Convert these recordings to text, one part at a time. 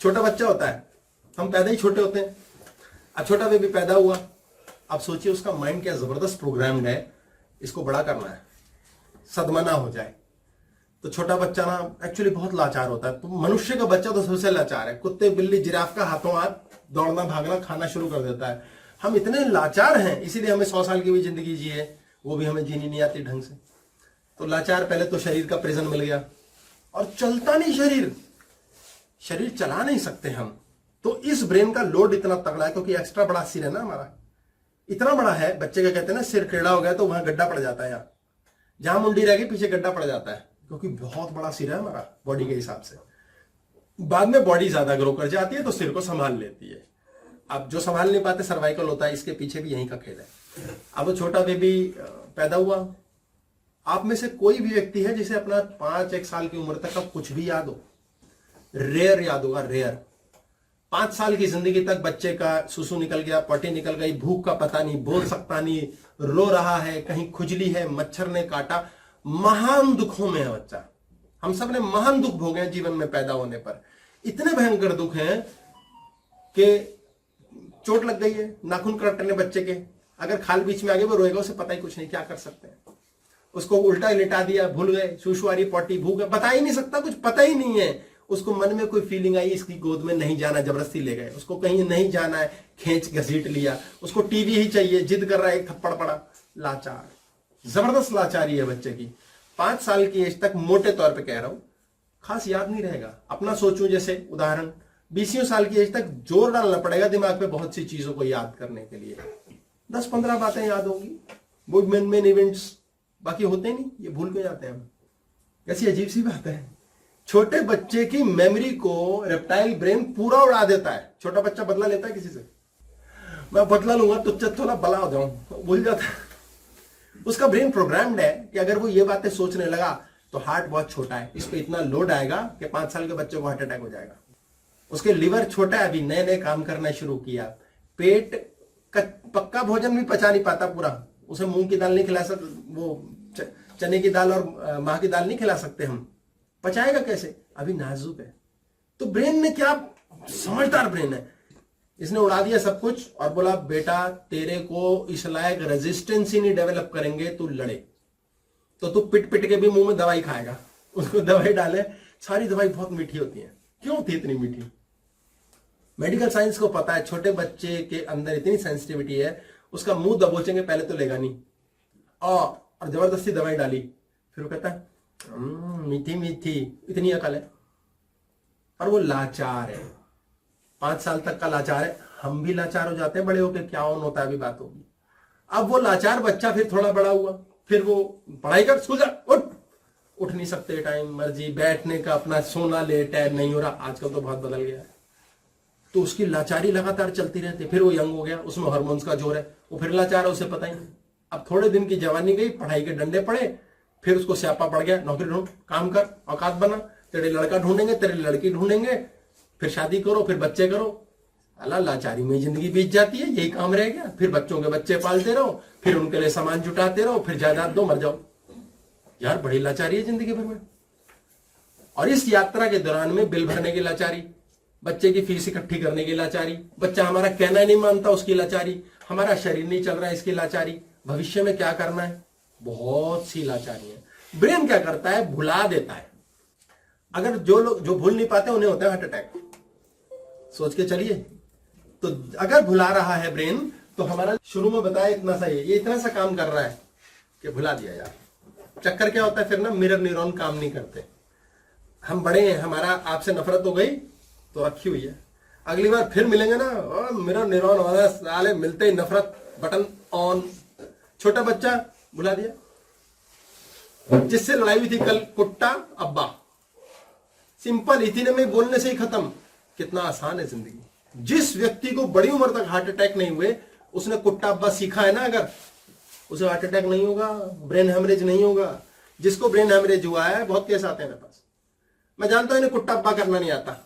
छोटा बच्चा होता है, हम पैदा ही छोटे होते हैं। अब छोटा बेबी पैदा हुआ, अब सोचिए उसका माइंड क्या जबरदस्त प्रोग्राम्ड है, इसको बड़ा करना है, सदमा ना हो जाए। तो छोटा बच्चा ना एक्चुअली बहुत लाचार होता है। तो मनुष्य का बच्चा तो सबसे लाचार है। कुत्ते बिल्ली जिराफ का हाथों हाथ दौड़ना भागना खाना शुरू कर देता है। हम इतने लाचार हैं, इसीलिए हमें 100 साल की भी जिंदगी जिए, वो भी हमें जीनी नहीं आती ढंग से। तो लाचार, पहले तो शरीर का प्रिजन मिल गया और चलता नहीं शरीर चला नहीं सकते हम। तो इस ब्रेन का लोड इतना तगड़ा है क्योंकि एक्स्ट्रा बड़ा सिर है ना हमारा, इतना बड़ा है। बच्चे का कहते हैं ना सिर टेढ़ा हो गया तो वहां गड्ढा पड़ जाता है, यहाँ जहां मुंडी रह गई पीछे गड्ढा पड़ जाता है, क्योंकि बहुत बड़ा सिर है हमारा बॉडी के हिसाब से। बाद में बॉडी ज्यादा ग्रो कर जाती है तो सिर को संभाल लेती है। अब जो संभाल नहीं पाते सर्वाइकल होता है, इसके पीछे भी यही का खेल है। अब वो छोटा बेबी पैदा हुआ, आप में से कोई भी व्यक्ति है जिसे अपना 5-1 साल की उम्र तक का कुछ भी याद हो? रेयर याद होगा, रेयर। 5 साल की जिंदगी तक बच्चे का सुसु निकल गया, पटी निकल गई, भूख का पता नहीं, बोल सकता नहीं, रो रहा है, कहीं खुजली है, मच्छर ने काटा, महान दुखों में है बच्चा। हम सब ने महान दुख भोगे हैं जीवन में पैदा होने पर। इतने भयंकर दुख हैं कि चोट लग गई है, नाखून काटने बच्चे के, अगर खाल बीच में आ गए वो रोएगा, उसे पता ही कुछ नहीं, क्या कर सकते हैं। उसको उल्टा लिटा दिया, भूल गए, सुसुआरी पॉटी भूख, बता ही नहीं सकता, कुछ पता ही नहीं है। उसको मन में कोई फीलिंग आई, इसकी गोद में नहीं जाना, जबरदस्ती ले गए। उसको कहीं नहीं जाना है, खींच घसीट लिया। उसको टीवी ही चाहिए, जिद कर रहा है, एक थप्पड़ पड़ा। लाचार, जबरदस्त लाचारी है बच्चे की। 5 साल की एज तक मोटे तौर पे कह रहा हूं, खास याद नहीं रहेगा। अपना सोचूं, जैसे उदाहरण 20 साल की एज तक जोर डालना पड़ेगा दिमाग पे बहुत सी चीजों को याद करने के लिए। 10-15 बातें याद होंगी, वो मेन इवेंट्स, बाकी होते नहीं, ये भूल के जाते हैं हम। कैसी अजीब सी बात है। छोटे बच्चे की मेमोरी को रेप्टाइल ब्रेन पूरा उड़ा देता है। छोटा बच्चा बदला लेता है किसी से, मैं बदला लूंगा तो थोड़ा बला हो जाऊं, भूल जाता है। उसका ब्रेन प्रोग्राम्ड है कि अगर वो ये बातें सोचने लगा तो हार्ट बहुत छोटा है, इस पे इतना लोड आएगा कि 5 साल के बच्चे को हार्ट अटैक हो जाएगा। उसके लिवर छोटा है, अभी नए नए काम करना शुरू किया। पेट पक्का भोजन भी पचा नहीं पाता पूरा, उसे मूंग की दाल नहीं खिला सकते, वो चने की दाल और माह की दाल नहीं खिला सकते हम, पचाएगा कैसे, अभी नाजुक है। तो ब्रेन ने क्या, समझदार ब्रेन है, इसने उड़ा दिया सब कुछ और बोला बेटा तेरे को इस लायक रेजिस्टेंस ही नहीं डेवलप करेंगे, तू लड़े तो तू पिट पिट के भी मुंह में दवाई खाएगा। उसको दवाई डाले, सारी दवाई बहुत मीठी होती है। क्यों होती है इतनी मीठी? मेडिकल साइंस को पता है छोटे बच्चे के अंदर इतनी सेंसिटिविटी है, उसका मुंह दबोचेंगे पहले तो लेगा नहीं, और जबरदस्ती दवाई डाली, फिर वो कहता है मीठी मीठी, इतनी अकल है। और वो लाचार है, 5 साल तक का लाचार है। हम भी लाचार हो जाते हैं बड़े होकर, क्या ऑन होता है अभी बात होगी। अब वो लाचार बच्चा फिर थोड़ा बड़ा हुआ, फिर वो पढ़ाई कर, स्कूल जा, उठ नहीं सकते, टाइम मर्जी, बैठने का अपना, सोना लेट है, नहीं हो रहा, आजकल तो बहुत बदल गया है। तो उसकी लाचारी लगातार चलती रहती है। फिर वो यंग हो गया, उसमें हार्मोन्स का जोर है, वो फिर लाचार है, उसे पता ही नहीं। अब थोड़े दिन की जवानी गई, पढ़ाई के डंडे पड़े, फिर उसको स्यापा पड़ गया, नौकरी ढूंढ, काम कर, औकात बना, तेरे लड़का ढूंढेंगे, तेरी लड़की ढूंढेंगे, फिर शादी करो, फिर बच्चे करो। अल्लाह, लाचारी में जिंदगी बीत जाती है, यही काम रह गया। फिर बच्चों के बच्चे पालते रहो, फिर उनके लिए सामान जुटाते रहो, फिर जायदाद दो, मर जाओ। यार बड़ी लाचारी है जिंदगी भर में। और इस यात्रा के दौरान में बिल भरने की लाचारी, बच्चे की फीस इकट्ठी करने की लाचारी, बच्चा हमारा कहना नहीं मानता उसकी लाचारी, हमारा शरीर नहीं चल रहा है इसकी लाचारी, भविष्य में क्या करना है, बहुत सी लाचारी है। ब्रेन क्या करता है, भुला देता है। अगर जो लोग जो भूल नहीं पाते उन्हें होता है हार्ट अटैक, सोच के चलिए। तो अगर भुला रहा है ब्रेन, तो हमारा शुरू में बताया इतना सा, ये इतना सा काम कर रहा है कि भुला दिया यार। चक्कर क्या होता है फिर ना, मिरर न्यूरॉन काम नहीं करते। हम बड़े हैं, हमारा आपसे नफरत हो गई तो रखी हुई है, अगली बार फिर मिलेंगे ना, मिरर न्यूरॉन वाला साले मिलते ही नफरत बटन ऑन। छोटा बच्चा भुला दिया, जिससे लड़ाई हुई थी कल, कुट्टा अब्बा, सिंपल, इतने में बोलने से ही खत्म। कितना आसान है जिंदगी। जिस व्यक्ति को बड़ी उम्र तक हार्ट अटैक नहीं हुए, उसने कुट्टा अब्बा सीखा है ना, अगर उसे हार्ट अटैक नहीं होगा, ब्रेन हेमरेज नहीं होगा। जिसको ब्रेन हेमरेज हुआ है, बहुत केस आते हैं मेरे पास, मैं जानता हूं इन्हें कुट्टा अब्बा करना नहीं आता,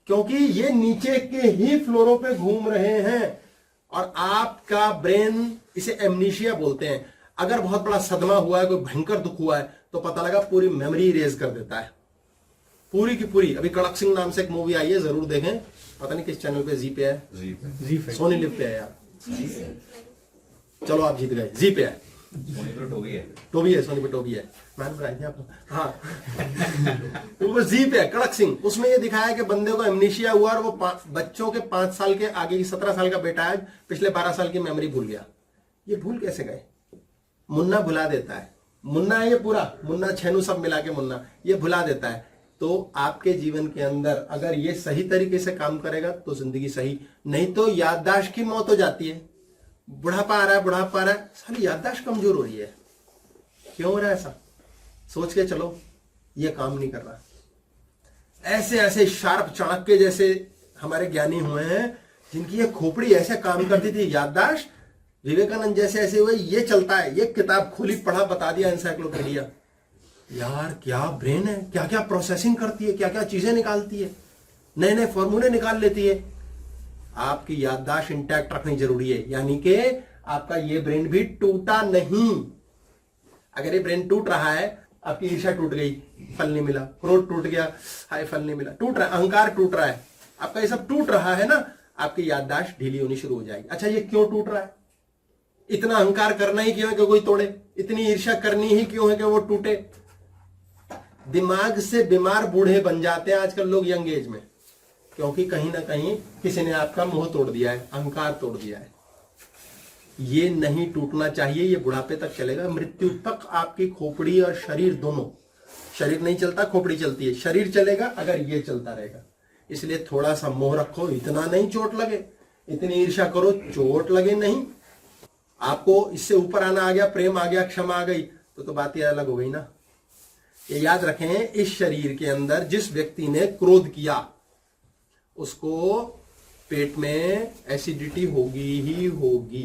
क्योंकि ये नीचे के ही फ्लोरों पे घूम रहे हैं। और आपका ब्रेन, इसे एमनीशिया बोलते हैं, अगर बहुत बड़ा सदमा हुआ है, कोई भयंकर दुख हुआ है, तो पता लगा पूरी मेमोरी इरेज कर देता है, पूरी की पूरी। अभी कड़क सिंह नाम से एक मूवी आई है, जरूर देखें, पता नहीं किस चैनल पे, जी पे है, सोनी लिव पे है यार, चलो आप जीत गए, जी पे है, टोबी है, सोनी पे टोबी है, मैंने बताया था आपको, हाँ वो जी पे है, कड़क सिंह। उसमें ये दिखाया है कि बंदे को एमनीशिया हुआ और वो बच्चों के 5 साल के आगे की 17 साल का बेटा है, पिछले 12 साल की मेमोरी भूल गया। ये भूल कैसे गए? मुन्ना भुला देता है, मुन्ना है ये पूरा, मुन्ना छेनू सब मिला के मुन्ना, ये भुला देता है। तो आपके जीवन के अंदर अगर ये सही तरीके से काम करेगा तो जिंदगी सही, नहीं तो याददाश्त की मौत हो जाती है। बुढ़ापा आ रहा है, बुढ़ापा आ रहा है, सारी याददाश्त कमजोर हो रही है। क्यों हो रहा है ऐसा? सोच के चलो, ये काम नहीं कर रहा। ऐसे ऐसे शार्प चाणक्य जैसे हमारे ज्ञानी हुए हैं जिनकी ये खोपड़ी ऐसे काम करती थी, याददाश्त। विवेकानंद जैसे ऐसे हुए, ये चलता है, ये किताब खोली, पढ़ा, बता दिया, एनसाइक्लोपीडिया। यार क्या ब्रेन है, क्या क्या प्रोसेसिंग करती है, क्या क्या चीजें निकालती है, नए नए फॉर्मूले निकाल लेती है। आपकी याददाश्त इंटैक्ट रखनी जरूरी है, यानी कि आपका ये ब्रेन भी टूटा नहीं। अगर ये ब्रेन टूट रहा है, आपकी ईर्ष्या टूट गई, फल नहीं मिला, क्रोध टूट गया, हाय फल नहीं मिला, टूट रहा है, अहंकार टूट रहा है, आपका ये सब टूट रहा है ना, आपकी याददाश्त ढीली होनी शुरू हो जाएगी। अच्छा ये क्यों टूट रहा है? इतना अहंकार करना ही क्यों है कि कोई तोड़े? इतनी ईर्ष्या करनी ही क्यों है कि वो टूटे? दिमाग से बीमार बूढ़े बन जाते हैं आजकल लोग यंग एज में, क्योंकि कहीं ना कहीं किसी ने आपका मोह तोड़ दिया है, अहंकार तोड़ दिया है। ये नहीं टूटना चाहिए, ये बुढ़ापे तक चलेगा, मृत्यु तक आपकी खोपड़ी और शरीर दोनों, शरीर नहीं चलता, खोपड़ी चलती है, शरीर चलेगा अगर ये चलता रहेगा। इसलिए थोड़ा सा मोह रखो, इतना नहीं चोट लगे, इतनी ईर्ष्या करो चोट लगे नहीं। आपको इससे ऊपर आना आ गया, प्रेम आ गया, क्षमा आ गई, तो बात ये अलग हो गई ना। ये याद रखें, इस शरीर के अंदर जिस व्यक्ति ने क्रोध किया उसको पेट में एसिडिटी होगी ही होगी।